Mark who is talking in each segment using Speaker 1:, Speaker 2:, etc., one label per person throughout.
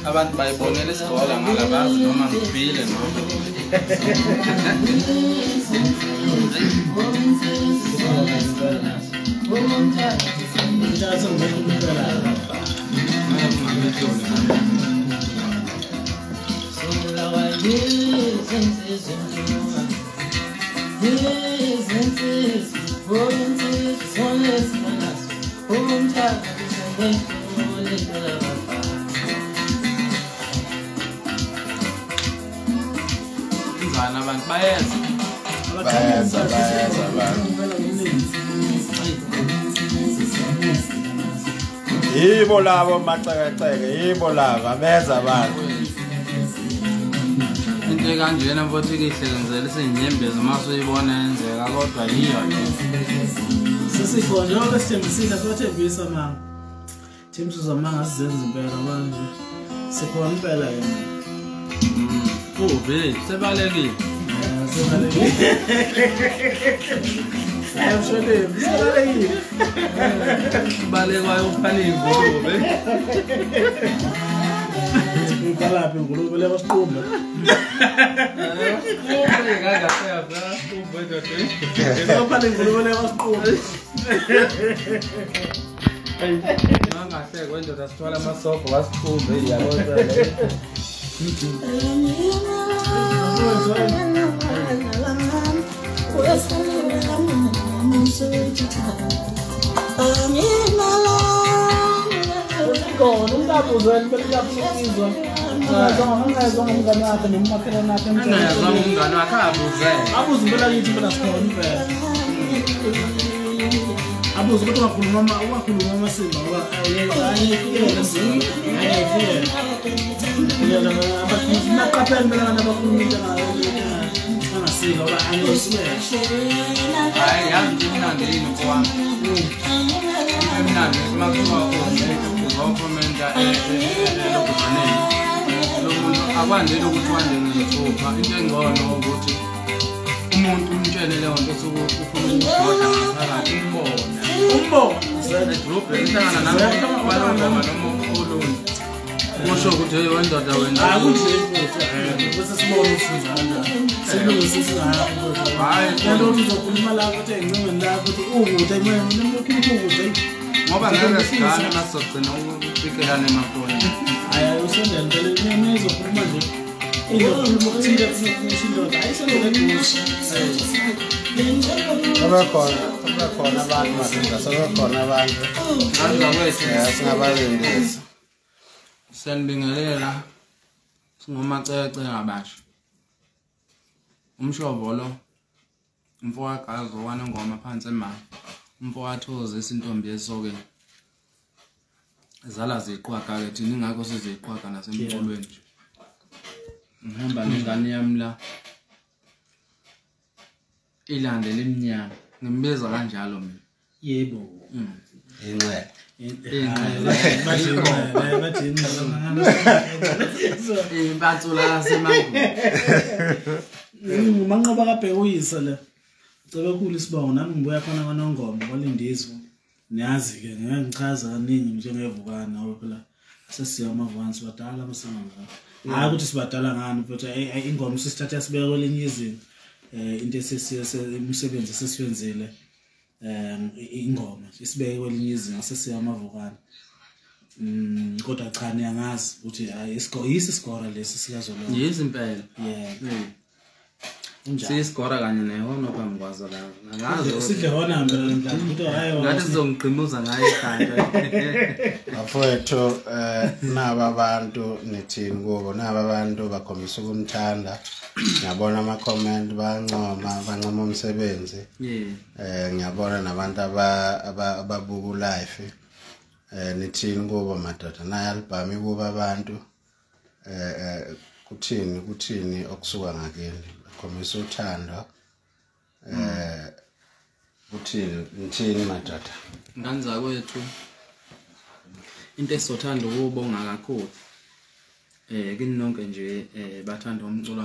Speaker 1: Abantu bayibonela isikole ngalabazi noma ngibhile noma abantu bayeza
Speaker 2: yibo labo macekeceke yibo labo abeza abantu
Speaker 1: into kanjena mfowethu ihlekenzela isinyembezi mase uyibona yenzeka kodwa yiyo
Speaker 3: sesikhona lokho sithembisile sothembisa manga thembiso zamanga sizenza impela manje sikhona impela yena
Speaker 1: Ube sebalekile
Speaker 3: sebalekile
Speaker 1: balekwayo uphana ingulube
Speaker 3: ubalaphi ingulube lebasiqumba uphana ingulube lebasiqumba
Speaker 1: mangahle kwendoda sithwala amasobho wasiqumbe yabona
Speaker 3: abuze ukuthi ungakhuluma amasimba ngoba naqaphela impela nabakhuluma into angasika oba angesiwe
Speaker 1: hayi yazi mnandi yini kwami mnandi makuthiwa uzokhomenta elokufanele lo muntu akwandile ukuthi wandele ngithupha into engcono ukuthi umuntu umtshele leyo nto ufuna ukudoda ngaphakathi umbone group ehlangana nabantu balongoma noma ukhuluma kusho ukuthi hey wendoda wena
Speaker 3: akunje bese sibona usizana silungisa hayi lento uzokhuluma la ukuthi engcingweni la ukuthi ukude mina ukude
Speaker 1: ngoba ngeke sigane masogcina ukufikelana emakhona
Speaker 3: hayi usondela impela nizokhuluma nje izokhuluma ukuthi indoda ayisondele kuso
Speaker 2: abakhona abantu masinga sebekhona abantu
Speaker 1: angakwethu
Speaker 2: singabalindisa
Speaker 1: senibingelela singomacece ngabasha Mshovo lo Mshovo Gazu wanengoma phansi emali Mshovo athoze isintombi yesoke zala ziqhwaga ke thina ingakho siziqhwaga nasemcolweni nje ngihamba nengane yami la ilandela iminyaka ngimbiza kanjalo mina
Speaker 3: yebo
Speaker 2: inqe
Speaker 1: impatsula yasemangulo
Speaker 3: Manqoba kabheka uyise le cebe khulu isibongo nami ngibuya khona kwaNongoma kwalindizwe niyazi ke ngeke ngichaza kaningi njengevukana ngoba phela sesiya amavukana sibadala basenganga hayi ukuthi sibadala ngani futhi ingoma sisithatha sibeka kwelinye izinga into umsebenzi sesiwenzile ingoma isibeke kwelinye izinga sesiya amavukana kodwa cha niyangazi ukuthi hayi isikora lesi sikazolonga
Speaker 1: yizimpela siyisikora kanye nehona phamukwazo la ngazi
Speaker 3: sidle hona ngempela ndlela ukuthi hayi
Speaker 1: ngathi sizongqhimuza ngayo ekhanda
Speaker 2: afowethu naba abantu nithini kubo naba abantu bakhombisa ukumthanda ngiyabona ama comment bancoma umsebenzi ngiyabona nabantu ababuka live nithini kubo madoda nayi album kuba abantu kuthini okusuka ngakini khombisa uthando kuthini madoda
Speaker 1: nganza kwethu into esizothanda ukubonga kakhulu kini nonke nje bathanda umculo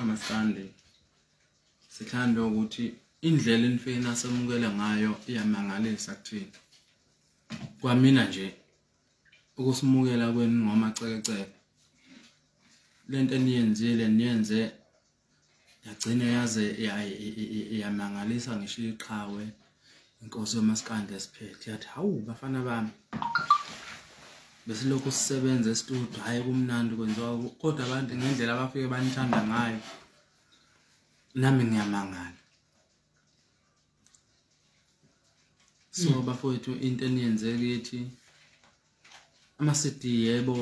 Speaker 1: amaskande sithanda ukuthi indlela enifike nasemukela ngayo iyamangalisa kuthina kwamina nje ukusimukela kwenu ngomacekeceke lento eniyenzile niyenze yagcina yaze yamangalisa ngisho iqhawe inkosi yomaskande esiphethe yathi hawu bafana bami besilokhu sisebenza estudio hayi kumnandi kwenziwa kodwa abantu ngendlela abafike banithanda ngayo nami ngiyamangala so bafowethu into eniyenze kithi ama CD yebo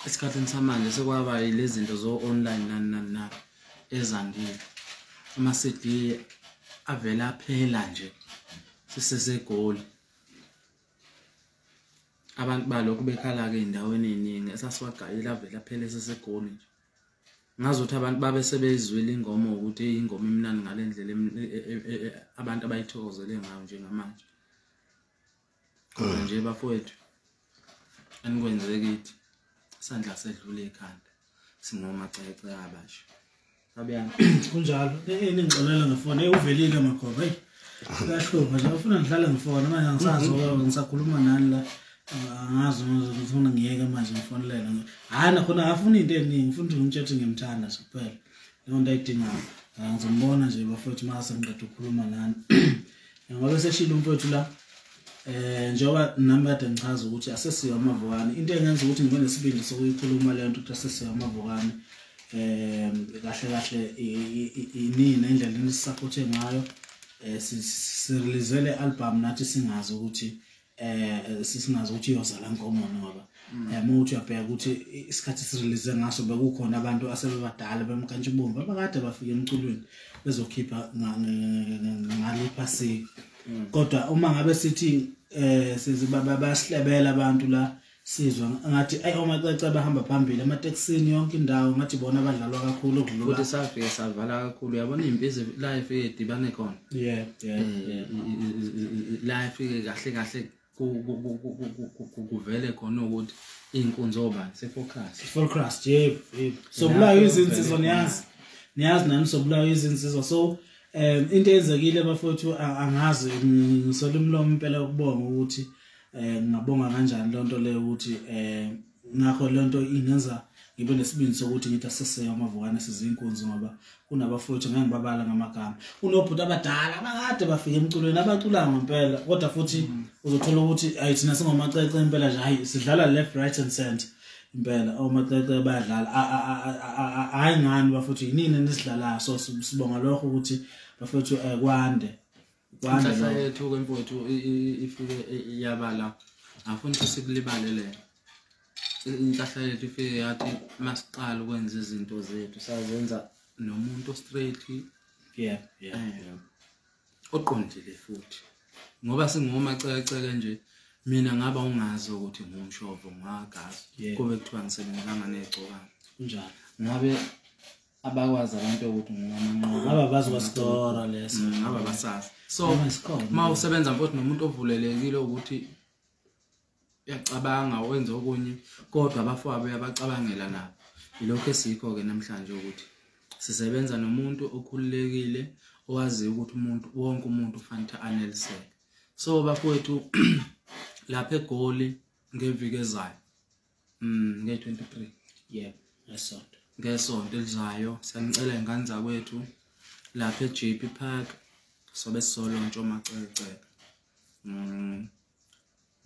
Speaker 1: esikhathini samanje sekwaba yilezi zinto zo online nani ezandile ama CD avela phela nje sisesegoli abantu balokhu bekhala ke endaweni eziningi esasiwagayela avela phela sesegoli nje ngazothi abantu babe sebezwile ingoma ukuthi ingoma imnandi ngalendlela abantu abayithokozele ngayo njengamanje nje bafowethu anikwenze kithi isandla sedlule ekhanda singomacece abasha abuyana
Speaker 3: kunjalo ningixolela ngefoni uvelile Manqoba kahlupha nje ufuna ngidlala ngefoni manje ngisazi ngisakhuluma nani la angazi ngifuna ngiyeke manje ngifonela hayi nakhona ngafuna into eningi ngifuna ukuthi ngimtshele ngimthanda nje kuphela leyo nto ayidingayo ngizombona nje bafowethu mase ngiqeda ukukhuluma nani ngoba seshilo umfowethu la njengoba nami kade ngichaza ukuthi asesiyo amavukane into engenza ukuthi ngibe nesibindi sokuyikhuluma le nto ukuthi asesiyo amavukane kahle inini indlela enisapothe ngayo sirelease le album nathi singazi ukuthi iyozala ngomo ngoba umuntu uyabheka ukuthi isikhathi sirelease ngaso bekukhona abantu asebebadala bemkantshubomvu abakade bafika emculweni bezokhipha ngaliphasi kodwa uma ngabe sithi bayasihlebela abantu la sizwa ngathi omacece bahamba phambili emateksini yonke indawo ngathi bona abadlalwa kakhulu ukudlula
Speaker 1: ukuthi safike savala kakhulu yabona impezi live edibane khona live kahle kuvele khona ukuthi inkunzo obani
Speaker 3: focus yebo so bulayo izinsizwa niyazi nani so bulayo izinsizwa so into ezekile bafowethu angazi ngisola umlomo impela ukubonga ukuthi ngingabonga kanjani lonto leyo ukuthi ngakho lonto ingenza ngibe nesibindi sokuthi ngithi aseseye amavukane sizinkunzi ngoba kunabafowethu ngeke ngibabala ngamagama kunobhuti abadala abakade bafika emculweni abacula ngempela kodwa futhi uzothola ukuthi ayithina singomacece impela nje hayi sidlala left right and center impela omacece bayadlala hayi ngani bafowethu yinini nisidlala so sibonga lokho ukuthi bafowethu kwande
Speaker 1: inhlanhla yethu kwemfowethu ifike yabala afuna ukuthi sikulibalele inhlanhla yethu ifike yathi masiqala ukwenza izinto zethu sazenza nomuntu straight oqondile futhi ngoba singomacece nje mina ngaba ungazi ukuthi ngumshovo ngagazi kube kuthiwa ngisebenzana negcokana
Speaker 3: njalo
Speaker 1: ngabe abakwazi abantu ukuthi ngamanqoba
Speaker 3: aba bazostora leso
Speaker 1: ngaba basazi so ma usebenza futhi nomuntu ovulelekile ukuthi uyacabanga wenza okunye kodwa abafowabo uyabacabangela nabo ilokho esikho ke namhlanje ukuthi sisebenza nomuntu okhululekile owazi ukuthi wonke umuntu ufanele aneliseke so bafowethu lapha eGoli ngeviki ezayo nge-23
Speaker 3: yebo
Speaker 1: ngesonto elizayo siyanicela ingane zakwethu lapha eJP Park sobe sisolontsha omaceceke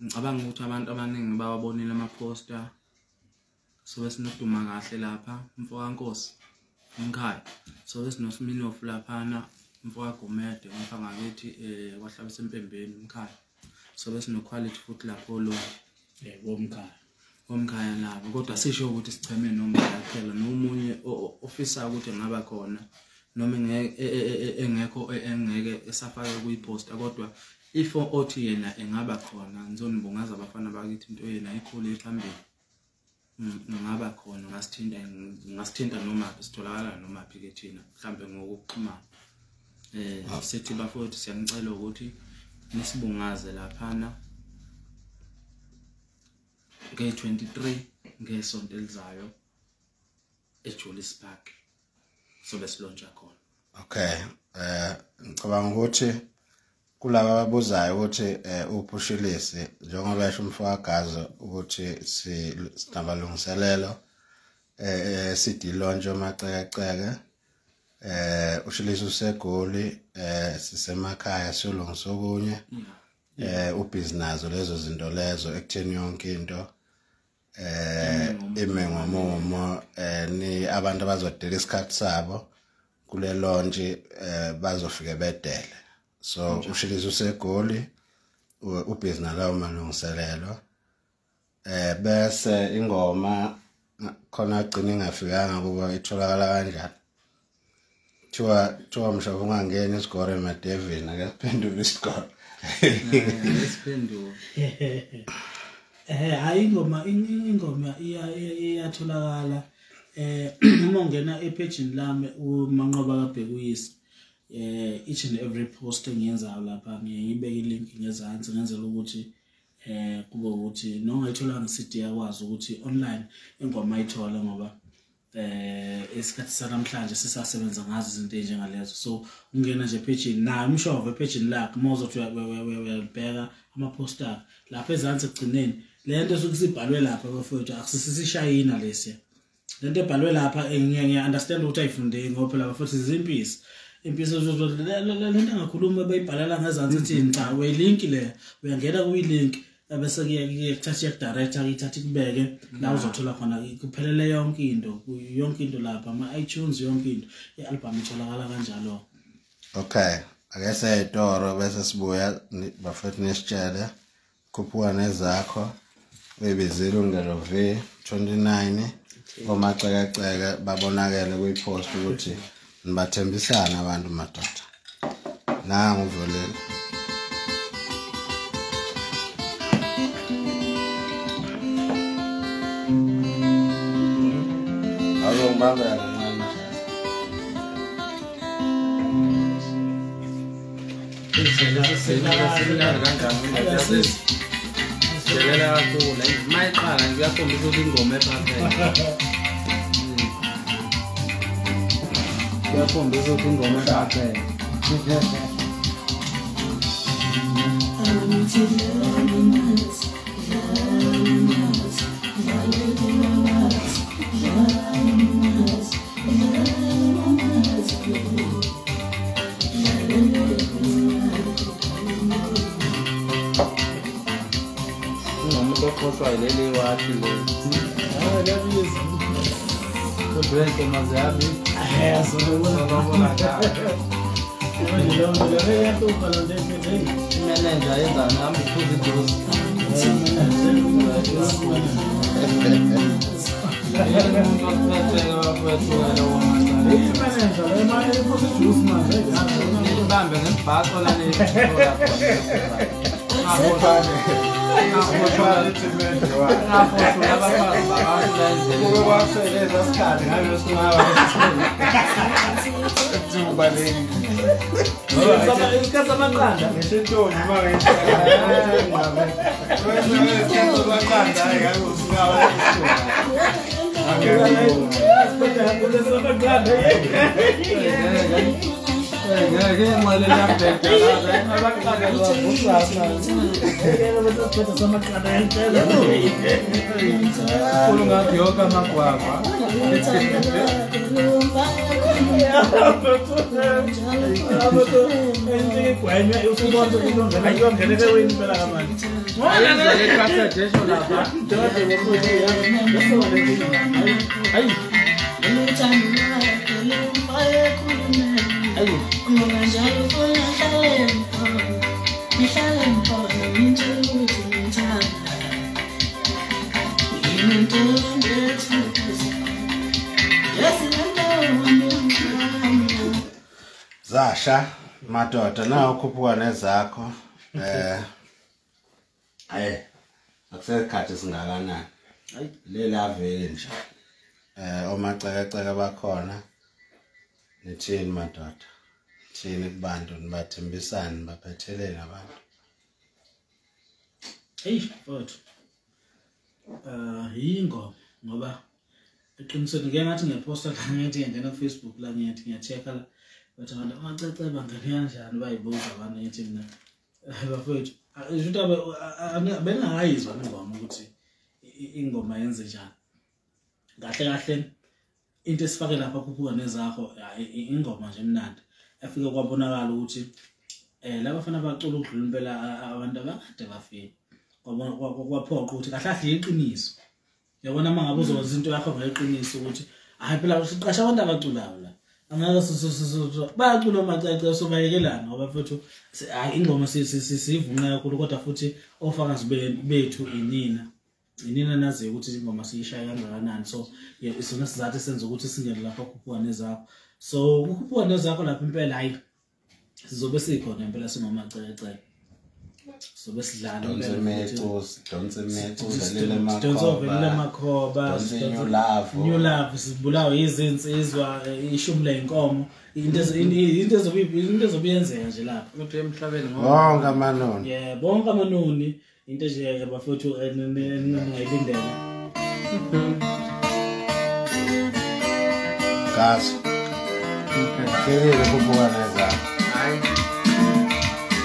Speaker 1: ngicabanga ukuthi abantu abaningi bawabonile ama-poster sobe sinoduma kahle lapha Mfokankosi ngikhaya sobe sinoSminoff laphana Mfowagumede ngapha ngakithi kwahlaba sempembeni ngikhaya sobe sino quality futhi lapho lo womkhaya lapho kodwa sisho ukuthi sicheme noma yaphela nomunye ofisa ukuthi ngaba khona noma engeke esafaka kuyiposta kodwa if othi yena engaba khona ngizonibungaza abafana bakithi into yena ikhulu ephambili ngaba khona ngasithinta noma sitholakala noma phi ke thina mhlambe ngokuxhumana sithi bafowethu siyanicela ukuthi nisibungaze laphana nge-23 ngesonto elizayo eJulius Park sobe silontsha khona.
Speaker 2: Okay, ngicabanga ukuthi kulabo ababuzayo ukuthi uphushilisi njengoba esho Mshovo Gazu ukuthi sinabalungiselelo CD Lontshi omaceceke ushilisi useGoli sisemakhaya siyolungisa okunye ubusiness lezo zinto lezo ekutheni yonke into imengomomo ni abantu abazodela isikhathi sabo kule lontshi bazofika bedele so ushilisi useGoli ubusiness lawo malungiselelo bese ingoma khona agcina ingafikanga kuba itholakala kanjani Thiwa Mshovo ungangena isigore emadevini ake siphendule isigore
Speaker 1: Isiphendulo
Speaker 3: hayi ingoma iyatholakala uma ungena epage lami uManqoba kaBhekuyisi each and every post engiyenzayo lapha ngiyibeka ilink ngezantsi ngenzela ukuthi kube ukuthi nongayithola nge-CD yakwazi ukuthi online ingoma ayithola ngoba isikhathi sanamhlanje sisasebenza ngazo izinto enjengalezo so ungena nje page na Mshovo page lakhe mawuzothi uyabheka ama-poster lapha ezantsi egcineni lento esukusibhalwe lapha bafowethu akusisishayina lesiya lento ebhalwe lapha ngiya understand ukuthi ayifundeki ngoba phela bafowethu izimpisi impisi lento engakhuluma bayibhalela ngezantsi thini cha uyilink le uyangena kuyilink bese kuyakuthatha director ithatha ikubeke la uzothola khona kuphelele yonke into lapha ama-iTunes yonke into i-album itholakala kanjalo.
Speaker 2: Okay, ake seyitoro bese sibuya bafethu nesitshele khuphuka nezakho bebezile ungelo V 29 omaceceke babonakele kuyipost ukuthi nibathembisana abantu madoda nangu uVoleni Bamba kancane
Speaker 1: Selela kakhulu mayiqala ngiyakhombisa ukuthi ingoma ephakeme ngiyakhombisa ukuthi ingoma ephakeme Koshwa ilele wathi le lebizi kodwenke mazabi
Speaker 3: So
Speaker 1: babona la
Speaker 3: le yato lo de
Speaker 1: manager yenza nami positive bambe ngibhaso la
Speaker 2: Zasha madoda na ukhuphuka nezakho akusekhathi singakanani lela vele nje omacekeceke bakhona nithini madoda thini kubantu nibathembisani baphethelene abantu
Speaker 3: Mfowethu yingoma ngoba eqinisweni ngeke ngathi ngiyaposta la ngithi ngiyangena ku Facebook la ngiyathi ngiyachecka la bathi abantu amacece bangene kanjani bayibuza abantu ngithi mina bafowethu ngisho bengayizwa ingoma ukuthi ingoma yenze njani kahle kahle into esifake lapha kuphuma nezakho ingoma nje emnandi afike kwabonakala ukuthi labafana bacula ukudlula impela abantu abakade bafika kwaphoqa ukuthi kahle kahle iqiniso yabona mangabe uzokwenza into yakho ngeqiniso ukuthi hayi phela usiqasha abantu abaculayo la angeke bayacula amacece sobayekelana ngoba futhi ingoma sivuna kakhulu kodwa futhi ofakazi bethu inina nazi ukuthi ingoma siyishaya kangakanani so isona sizathu senza ukuthi singene lapha kukhuphuka nezakho so kukhuphuka nezakho lapha impela hayi sizobe sikhona impela sinomacece sobe sidlala Mthandeni Manqoba New Love sibulawa izinsizwa ishumla inkomo into ezobiyenzeka nje lapha
Speaker 1: ukuthi emhlabeni
Speaker 2: bonke amanoni
Speaker 3: bonke amanoni into nje abafowethu ningayilindela
Speaker 2: Gazu kelele kubuka nezakho
Speaker 1: hayi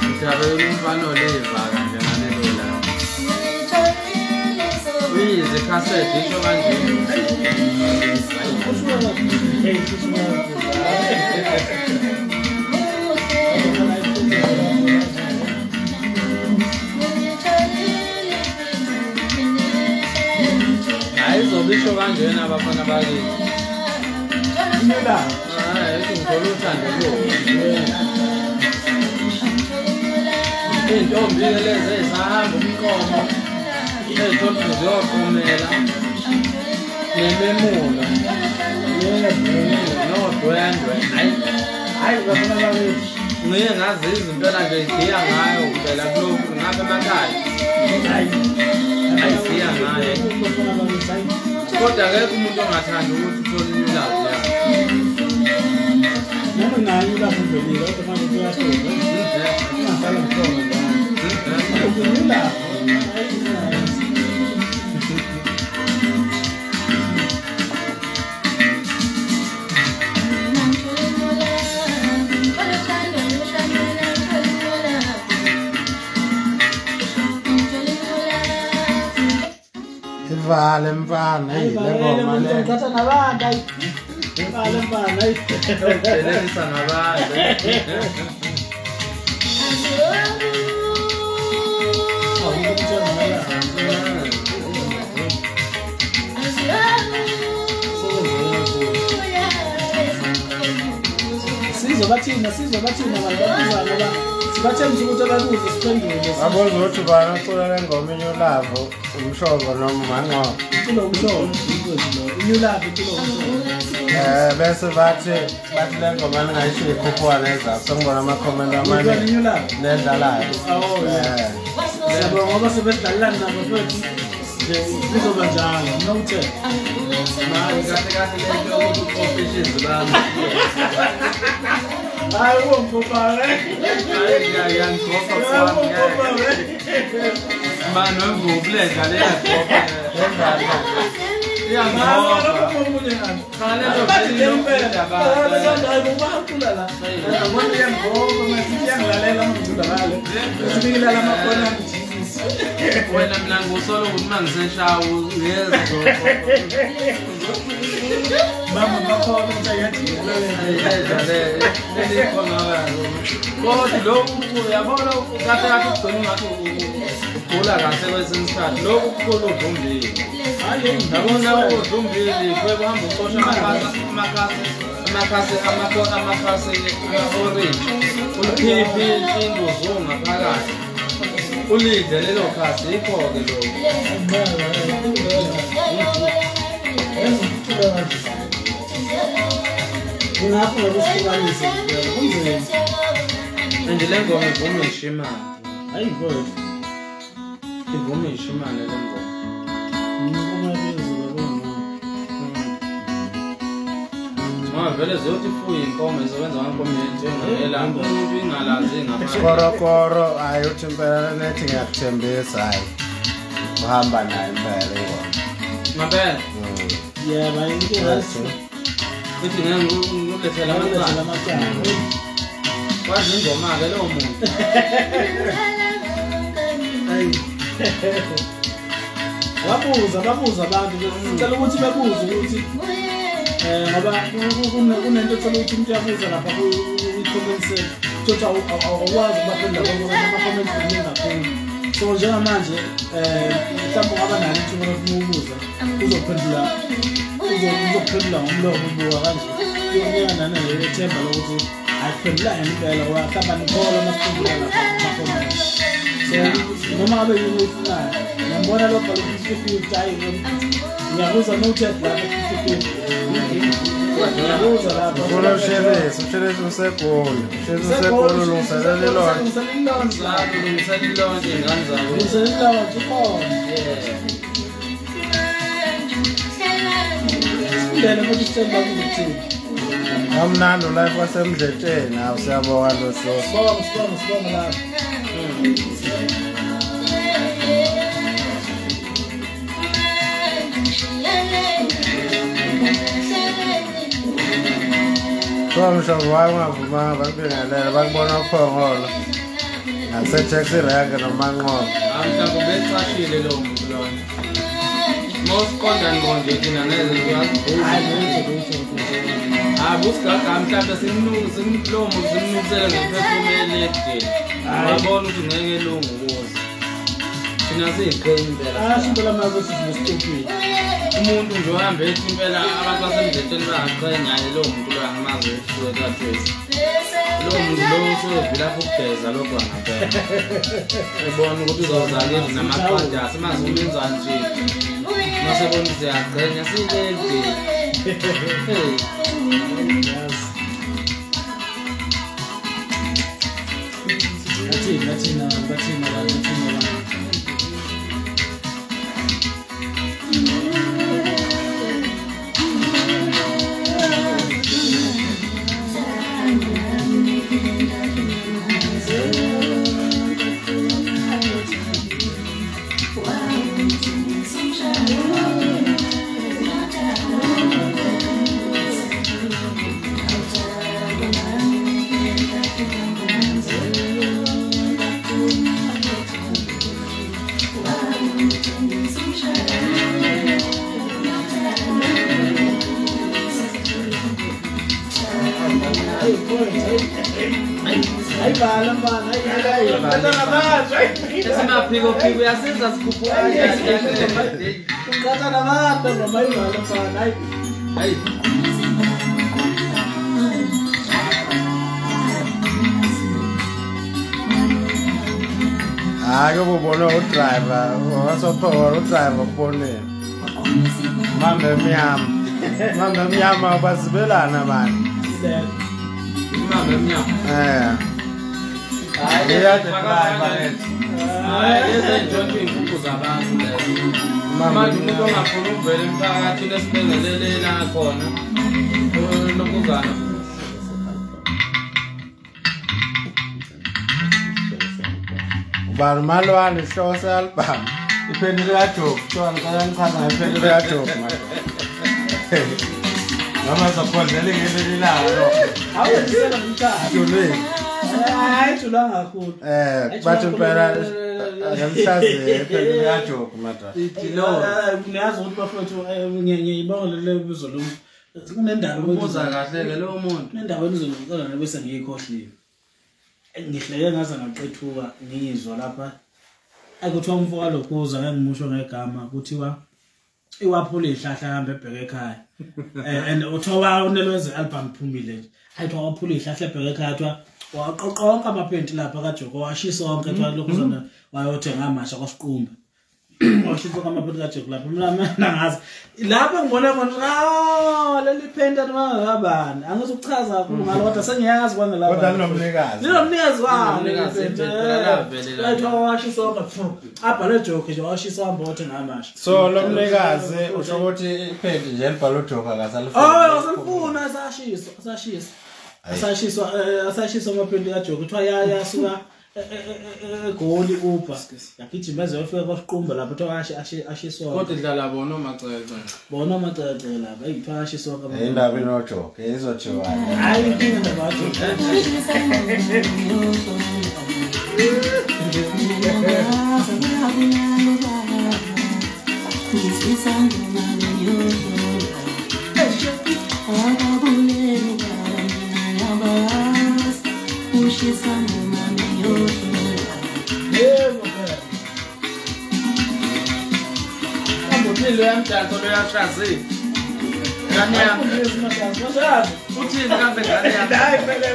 Speaker 1: mthabeni umfana leva kanje ngalelo la uyizika isho kanje ayizobisho kanjena abafana bakithi
Speaker 3: Nela
Speaker 1: ngithola uthando intombi lezi ezihamba umqomo ezithola ziyoqomela nememula nodwendwe hayi bafana bakithi ngeke ngazi izimpela nje igiya ngayo phela kulokhu ngapha emakhaya hayi siya ngayo kodwa akekho umuntu ongathanda ukuthi uthole inyulazi yakhe
Speaker 3: noma nayo ubafundile kodwa manje kuyashoda ungahlala ngkhona njalo ukunyula
Speaker 2: Vale mfana
Speaker 3: ngoma le ngithatha nabantu vale mfana
Speaker 1: delelisa nabantu
Speaker 3: sizobathina abantu ngoba sibathemba ukuthi abakuze siphendule
Speaker 2: abazi ukuthi bana ucula lengoma New Love Mshovo noma Manqoba
Speaker 3: kulo Mshovo New Love kulo Mshovo
Speaker 2: bese bathi lengoma ngayisho ikhuphuka nezakho sengibona ama comment amanye
Speaker 3: New Love
Speaker 2: nedlalayo
Speaker 3: Siyabonga ngoba sebedlalana nabo futhi nje kuzoba njalo note.
Speaker 1: Manje kahle lento officials bami.
Speaker 3: Hayi ungiphopa
Speaker 1: Hayi ngiyangiphopa kwami. Manje ngubledla le yakuphopa. Wena mina ngusolo ukuthi mangiseshawo ngezwe
Speaker 3: mama bakhona ukuthi
Speaker 1: kodwa lokhu uyabona kahle ugcina ngathi ugula kahle kwesinye isikhathi lokhu kukhona udumbili yabona udumbili kwekuhamba uqosha amakhasi ama-orange ulikhiphe induzo ngaphakathi ulidle lelo khasi yikho-ke lokhu
Speaker 3: ngapho ngokusihlukanisa kunzima
Speaker 1: and le ngoma ivuma ishimane
Speaker 3: hayi boy
Speaker 1: ivuma ishimane le ngoma vele zothi fuye inkomo izokwenza ngankomo yenjengelanga umuntu ingalazi
Speaker 2: Korokoro hayi uthi impela nethi ngiyakuthembisa hayi uhamba naye impela ingoma
Speaker 1: ngabela
Speaker 3: yeah bayinkinga
Speaker 1: uthi ngilethela amacala kwazi ingoma-ke lowo muntu
Speaker 3: babuza abantu ngicela ukuthi bebuze ukuthi ngoba kunento ethola ukuthi umuntu uyabuza lapha kwi-comment section awukwazi ukubaphendula bonke ama-comment maningi kakhulu so njengamanje mhlawumbe ungaba nalo ithuba lokufuna ukubuza uzokuphendula ngomlomo ubuka kanje kuyokunika nanethemba lokuthi akuphendulanga impela wahlamba nikhola masiphendula lapha kuma-comment so noma ngabe yini oyifunayo ngiyambona lo bhala ku-50 hayi ngiyabuza noted lapha ku-50 ngiyabuza lapha
Speaker 2: ufuna ushelisi useGoli ulungiselela ilonje
Speaker 1: ingane zabo
Speaker 3: sifundele ukuthi sithemba kuthini
Speaker 2: amnandi life wasemdletsheni hawu siyabonga lo
Speaker 3: sibonga lapha
Speaker 2: Mshovo wami ungavumanga bakubingelela bakubona uphongolo naseTaxi Rank noManqoba
Speaker 1: mhlawumbe ubecashile lowo muntu lona mawusiqonda ngqonde thina ngeze usigaga mhlawumbe simlomo simnukisele ngephefumeli edeni uyabona ukuthi ngeke elungu kuze thina siyiqhenya impela
Speaker 3: impela manje sinesitopile
Speaker 1: umuntu nje ohambe ethi impela abantu basemdletsheni bangaqhenya ngaye lowo muntu lo angamazi esuke kathesi lowo muntu lo usuyevela lapho ukugeza lokho angapela ebona ukuthi uzawuzala endlu namaqadasi maze umenza nje masebona ukuthi uyaqhenya siyiledi
Speaker 3: Latina. Ay, bahala man. Ay.
Speaker 1: Kasi maphiko-phiko yasiza sikhuphuka.
Speaker 3: Kung naman, may bahala man.
Speaker 1: Ay.
Speaker 2: Hayi ubona udriver, wasophora udriver kubonile. Mama emnyama basibelana manje.
Speaker 1: Mama emnyama.
Speaker 2: Hayi ya driver.
Speaker 1: hayi esenjonge inkukhu zabantu lezo manje umuntu ongafuna ukuvela emphakathini esibengelele khona lokuzana
Speaker 2: ubani malwane ihloko se-album iphendule kaJob kuthiwa ngichaza ngiphendule kaJob manje noma zaphondela ngelinye ilanga lo
Speaker 3: awenzela umkhathi
Speaker 2: Jolwe
Speaker 3: hayi jula kakhulu
Speaker 2: bathi impela ngamhlaziye iphendule kaJob manje
Speaker 3: niyazi ukuthi bafowethu ngiyibonga lelo bizo lo kunendaba
Speaker 1: ubuza kahle ke lo muntu
Speaker 3: kunendaba enizongicela nebese ngiyikhohliwe ngihleke ngaze ngaqethuka ngiyizwa lapha akuthiwa umfoka lokuza ngimusho ngegama kuthiwa iwaphula ihlahla hamba ebheke ekhaya and uthowa unelweze album phumile nje ayithiwa waphula ihlahla ebheke ekhaya thwa waqoqonka amapenti lapha kaJoko washisa wonke thwa lokuzona wayothenga amasha kwasiqumba washisa amapenti kaJoko lapha mina ngazi lapha ngibona khona leli penta ngabani angizokuchaza kakhulu ngalo kodwa sengiyazi kwana lapha
Speaker 2: kodwa
Speaker 3: ninomnikazi ayithiwa washisa wonke abhale Joko nje washisa wamba wothenga amasha
Speaker 2: so lo mnikazi usho ukuthi iphendi nje libhala uJoka akasalifuna
Speaker 3: asalifuna asashiswa amaphendi kaJoko kuthiwa yasuka egoli upa yagijima ezofika kwasiqumba lapho kuthiwa ashiswa
Speaker 1: kodwa idlala bona
Speaker 3: omacece lapha ayithiwa ashiswa kakhulu
Speaker 2: indaba inoJoka izotshiwa
Speaker 3: hayi inkinga nabathi
Speaker 1: Lo yamdanso lo yahlazi ngane yami uthini kambe ngane yami hayi phela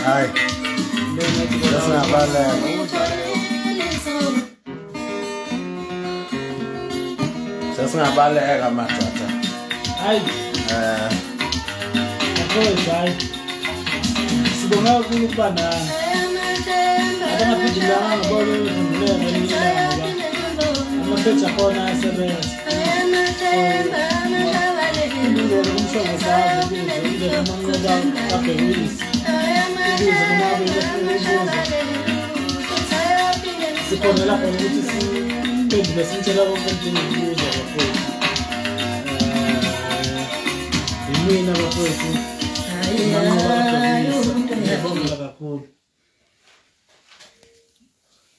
Speaker 2: hayi sesingabaleka madoda
Speaker 3: hayi hayi sibonga kakhulu kuba nani abangaphindilanga ngibona ukuvunduleka ngelinye amaphetha khona asebenza indlela Mshovo Gazu indlela Manqoba kabhekisi sikhona lapho ukuthi siphendule simtshela konke njengokubuza bafowethu yimina bafowethu ngiyabonga kakhulu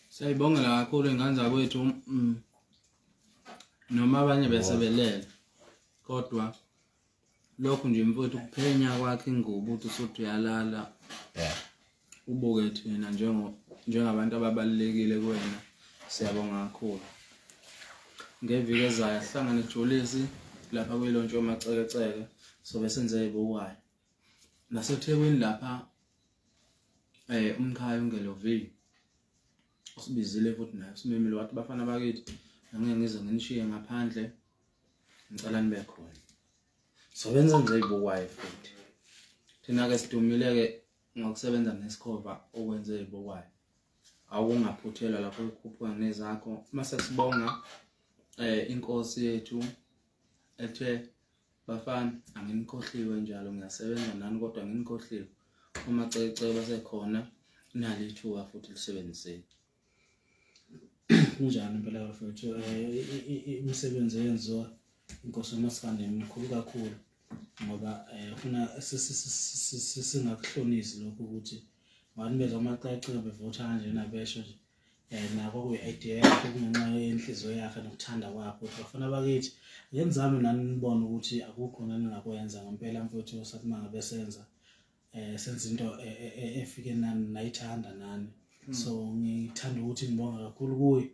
Speaker 1: siyayibongela kakhulu ingane zakwethu noma abanye besebelele kodwa lokhu nje mfowethu kuphenya kwakhe ingubo uthi usuthi uyalala ubuke thina njengabantu ababalekile kuwena siyabonga kakhulu ngeviki ezayo sihlangane ejolisi lapha kwilontshi omacekeceke sobe senze ibuwayo naseThekwini lapha umkhaya ungelovile usibizile futhi naye simemile wathi bafana bakithi angeke ngize nginishiye ngaphandle ngicela nibe khona so benza nje ibuwayo futhi thina ke sidumile ke ngokusebenza ngesikhova okwenze ibuwayo awungaphuthelwa lapho ukukhuphuka nezakho mase sibonga inkosi yethu ethe bafana anginikhohliwe njalo ngiyasebenza nani kodwa anginikhohliwe umacece basekhona nalithuka futhi lisebenziseni
Speaker 3: kunjani impela bafowethu imisebenzi eyenziwa inkosi uMasikande mkhulu kakhulu ngoba ufuna singakuhlonisi lokho ukuthi banibeza amacece bevotha kanje nabesho nje nako kuyi-idea yakho kungenxa yenhliziyo yakhe nokuthanda kwakho ukuthi bafana bakithi ngenzame nani nibone ukuthi akukho nani ngakwenza ngempela mfowethu usathi mangabe senza into efike nani nayithanda nani so ngithanda ukuthi ngibonga kakhulu kuye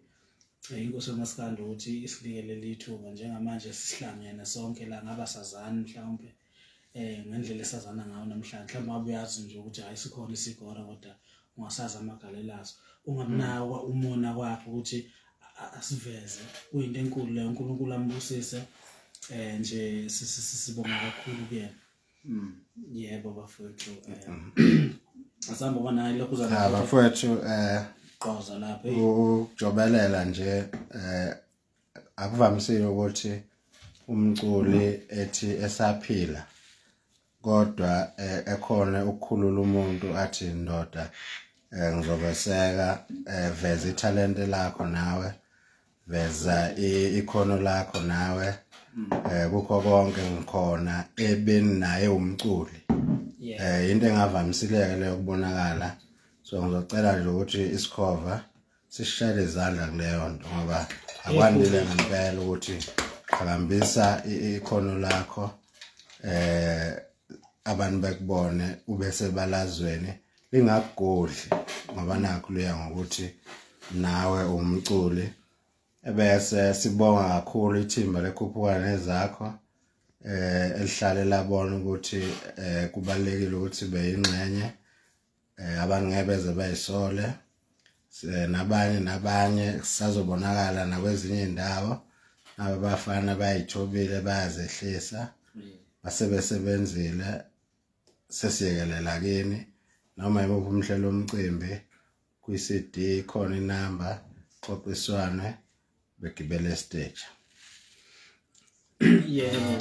Speaker 3: inkosi yomasikandi ukuthi isinikele ithuba njengamanje sisihlangene sonke la ngaba sazana mhlawumbe ngendlela esazana ngayo namhlanje mhlawumbe ngabe uyazi nje ukuthi hayi sikhona isigora kodwa ungasazi amagalelazo ungamnawa umona kwakhe ukuthi asiveze kuyinto enkulu leyo uNkulunkulu ambusise nje sibonga kakhulu kuyena yebo bafowethu asamba bana lokho uzana
Speaker 2: bafowethu
Speaker 3: qoza lapha
Speaker 2: ujobelela nje akuvamisile ukuthi umculi ethi esaphila kodwa ekhona ukukhulula umuntu athi ndoda ngizobeseka veza italente lakho nawe veza ikhono lakho nawe kukho konke ngikhona ebeni naye umculi into engavamisileke leyo kubonakala so ngizocela nje ukuthi isikhova sishayele izandla kuleyo nto ngoba akwandile ngempela ukuthi qhakambisa ikhono lakho abantu bekubone ube sebalazweni lingakugodli ngoba nakho luya ngokuthi nawe umculi ebese sibonga kakhulu ithimba lekhuphukana nezakho elihlale labona ukuthi kubalekile ukuthi beyingxenye abantu ngebeze bayisole nabanye sisazobonakala nakwezinye indawo abafana bayithobile bayazehlisa basebenzile sesiyekelela kini noma yimuphi umhlelo omcimbi kwi-CD khona inamba xoxiswane begibele stage
Speaker 3: yebo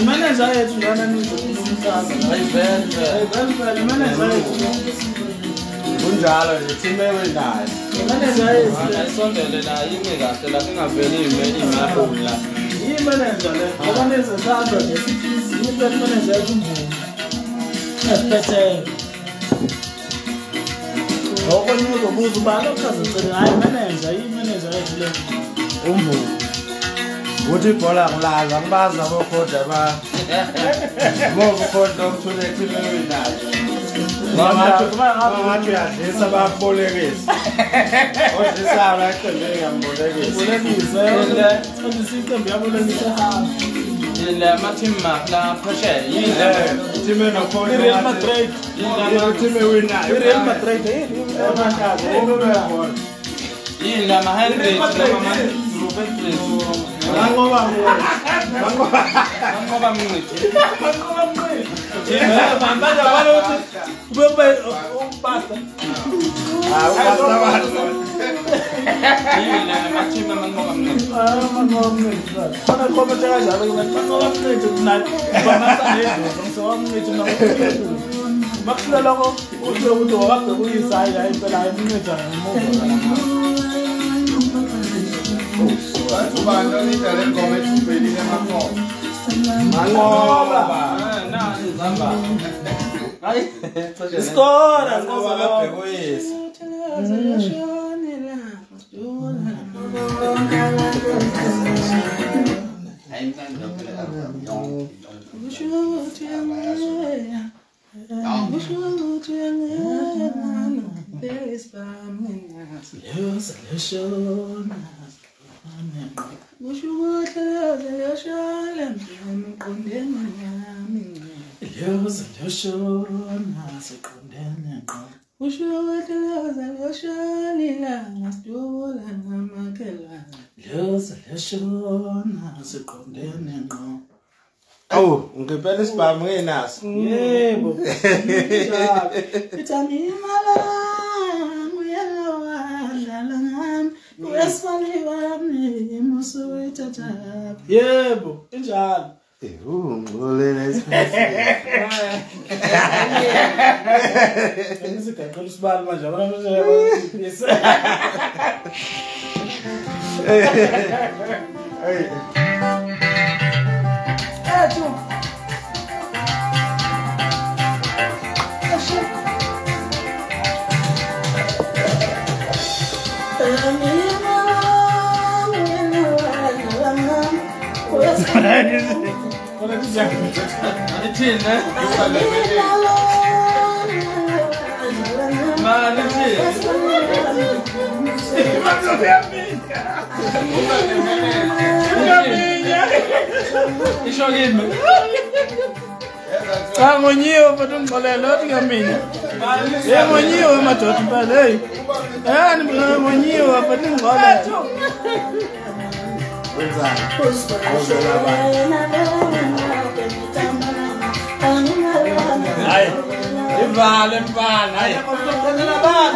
Speaker 3: Manager yethu lana nizomsaza ayivele manager yethu
Speaker 2: kunjalo nje team ewenayo
Speaker 3: manager yethu
Speaker 1: ayisondele la yimi kahle la singaveli imapula
Speaker 3: manager le ngoba nezesandla nje sithi manager yethu esiphethe okunye uzobuza ubani okuchazicela hayi manager yethu le umvumo
Speaker 2: uthi ibhola ngilaza ngibaza bokhoda bokhoda umthule team ewenayo ngathi uyadlisa babolekisa odlisana eqembeni ngambolekisa
Speaker 3: iqembu yabolekisa
Speaker 1: le ma-team la phesheya
Speaker 2: team enokhona
Speaker 3: Real Madrid
Speaker 2: team ewenayo
Speaker 3: Real Madrid
Speaker 1: yini la ma-100
Speaker 3: Manqoba
Speaker 1: mnqithi
Speaker 3: manje wale uthi ube umbasta
Speaker 1: yini la ma-team amanqoba mnqithi
Speaker 3: manqoba mnqithi khona comment kanjalo manqoba mnqithi tonight bamasa nezo ngisewa mnqithi nakho bakufika lokho uthi ukuthi wababhe kuyisayi hayi impela hayi mnqithi ngoba
Speaker 2: ubani onidala ingoma ethubelile Manqoba
Speaker 1: nani zamba hayi
Speaker 3: skora
Speaker 2: babhekuyisa
Speaker 3: Loza loshona siqondene ngqo. Usho wathi loza loshonila ngasitula ngamakela. Loza loshona siqondene ngqo.
Speaker 2: Oh, ngempela isibhamu ngenaso.
Speaker 3: Yebo. Ithani imala uyalawa dlala ngami. Uyasifani wami musu ithatha. Yebo, injalo.
Speaker 2: Ngolena isibhamu.
Speaker 3: Ngizigaqela usibali manje abantu bayabisa.
Speaker 2: Hey.
Speaker 3: Ngonyiwe futhi ungixolele othi ngamina. Ngonyiwe madoda impela hey. Yani ngonyiwe futhi ngixolele.
Speaker 2: Wenzani?
Speaker 1: Hayi. Ivale mfana, hayi.
Speaker 3: Uzoqhela abantu.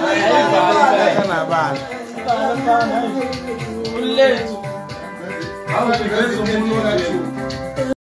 Speaker 2: Nabantu.
Speaker 1: Ulethu. Awuthi benza umuntu